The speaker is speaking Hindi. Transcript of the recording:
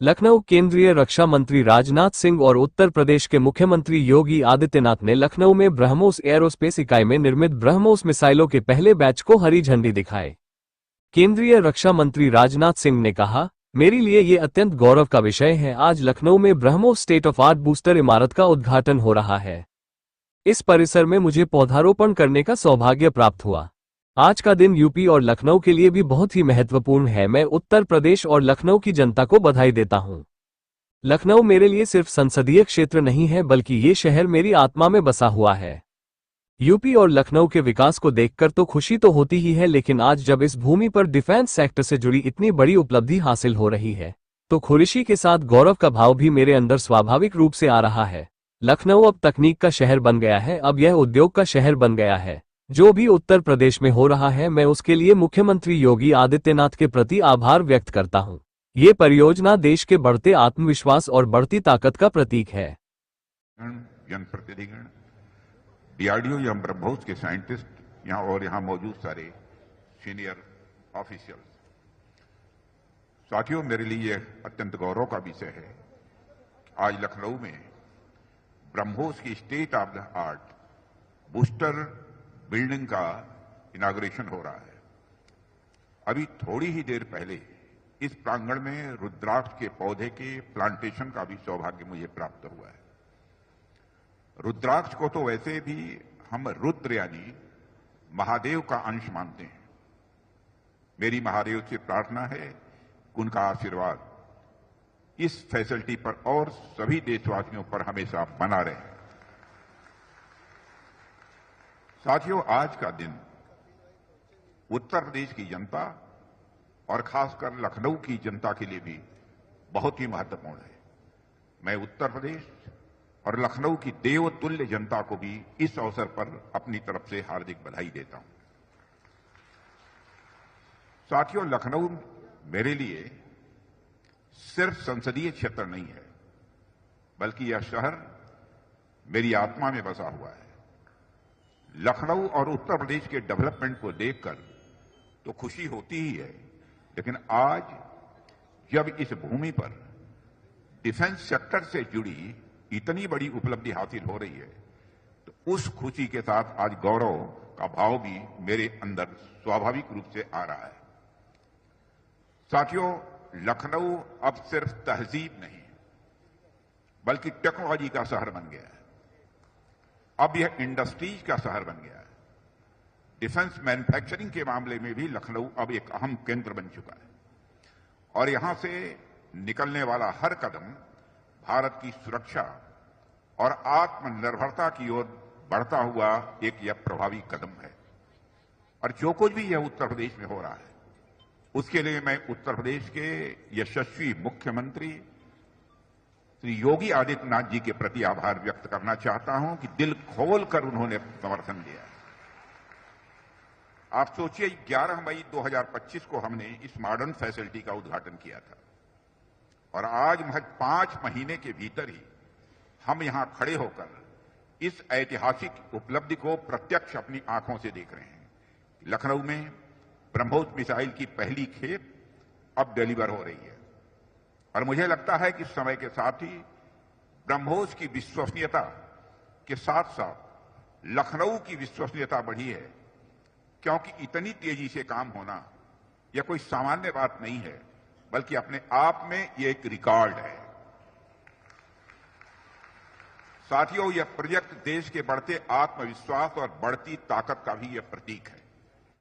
लखनऊ। केंद्रीय रक्षा मंत्री राजनाथ सिंह और उत्तर प्रदेश के मुख्यमंत्री योगी आदित्यनाथ ने लखनऊ में ब्रह्मोस एयरोस्पेस इकाई में निर्मित ब्रह्मोस मिसाइलों के पहले बैच को हरी झंडी दिखाई। केंद्रीय रक्षा मंत्री राजनाथ सिंह ने कहा, मेरे लिए ये अत्यंत गौरव का विषय है। आज लखनऊ में BrahMos state of art booster इमारत का उद्घाटन हो रहा है। इस परिसर में मुझे पौधारोपण करने का सौभाग्य प्राप्त हुआ। आज का दिन यूपी और लखनऊ के लिए भी बहुत ही महत्वपूर्ण है। मैं उत्तर प्रदेश और लखनऊ की जनता को बधाई देता हूं। लखनऊ मेरे लिए सिर्फ संसदीय क्षेत्र नहीं है, बल्कि ये शहर मेरी आत्मा में बसा हुआ है। यूपी और लखनऊ के विकास को देखकर तो खुशी तो होती ही है, लेकिन आज जब इस भूमि पर डिफेंस सेक्टर से जुड़ी इतनी बड़ी उपलब्धि हासिल हो रही है, तो खुशी के साथ गौरव का भाव भी मेरे अंदर स्वाभाविक रूप से आ रहा है। लखनऊ अब तकनीक का शहर बन गया है, अब यह उद्योग का शहर बन गया है। जो भी उत्तर प्रदेश में हो रहा है, मैं उसके लिए मुख्यमंत्री योगी आदित्यनाथ के प्रति आभार व्यक्त करता हूं। ये परियोजना देश के बढ़ते आत्मविश्वास और बढ़ती ताकत का प्रतीक है। जनप्रतिनिधिगण, डीआरडीओ एवं ब्रह्मोस के साइंटिस्ट यहाँ और यहाँ मौजूद सारे सीनियर ऑफिशियल्स, साथियों, मेरे लिए अत्यंत गौरव का विषय है आज लखनऊ में ब्रह्मोस की state of the art booster building का इनाग्रेशन हो रहा है। अभी थोड़ी ही देर पहले इस प्रांगण में रुद्राक्ष के पौधे के प्लांटेशन का भी सौभाग्य मुझे प्राप्त हुआ है। रुद्राक्ष को तो वैसे भी हम रुद्र यानी महादेव का अंश मानते हैं। मेरी महादेव से प्रार्थना है कि उनका आशीर्वाद इस फैसिलिटी पर और सभी देशवासियों पर हमेशा बना रहे। साथियों, आज का दिन उत्तर प्रदेश की जनता और खासकर लखनऊ की जनता के लिए भी बहुत ही महत्वपूर्ण है। मैं उत्तर प्रदेश और लखनऊ की देवतुल्य जनता को भी इस अवसर पर अपनी तरफ से हार्दिक बधाई देता हूं। साथियों, लखनऊ मेरे लिए सिर्फ संसदीय क्षेत्र नहीं है, बल्कि यह शहर मेरी आत्मा में बसा हुआ है। लखनऊ और उत्तर प्रदेश के डेवलपमेंट को देखकर तो खुशी होती ही है, लेकिन आज जब इस भूमि पर डिफेंस सेक्टर से जुड़ी इतनी बड़ी उपलब्धि हासिल हो रही है, तो उस खुशी के साथ आज गौरव का भाव भी मेरे अंदर स्वाभाविक रूप से आ रहा है। साथियों, लखनऊ अब सिर्फ तहजीब नहीं, बल्कि टेक्नोलॉजी का शहर बन गया है। अब यह इंडस्ट्रीज का शहर बन गया है। डिफेंस मैन्युफैक्चरिंग के मामले में भी लखनऊ अब एक अहम केंद्र बन चुका है और यहां से निकलने वाला हर कदम भारत की सुरक्षा और आत्मनिर्भरता की ओर बढ़ता हुआ एक यह प्रभावी कदम है। और जो कुछ भी यह उत्तर प्रदेश में हो रहा है, उसके लिए मैं उत्तर प्रदेश के यशस्वी मुख्यमंत्री श्री योगी आदित्यनाथ जी के प्रति आभार व्यक्त करना चाहता हूं कि दिल खोलकर उन्होंने समर्थन दिया। आप सोचिए, 11 मई 2025 को हमने इस मॉडर्न फैसिलिटी का उद्घाटन किया था और आज महज 5 महीने के भीतर ही हम यहां खड़े होकर इस ऐतिहासिक उपलब्धि को प्रत्यक्ष अपनी आंखों से देख रहे हैं। लखनऊ में ब्रह्मोस मिसाइल की पहली खेप अब डिलीवर हो रही है और मुझे लगता है कि समय के साथ ही ब्रह्मोस की विश्वसनीयता के साथ साथ लखनऊ की विश्वसनीयता बढ़ी है, क्योंकि इतनी तेजी से काम होना यह कोई सामान्य बात नहीं है, बल्कि अपने आप में यह एक रिकॉर्ड है। साथियों, यह प्रोजेक्ट देश के बढ़ते आत्मविश्वास और बढ़ती ताकत का भी यह प्रतीक है।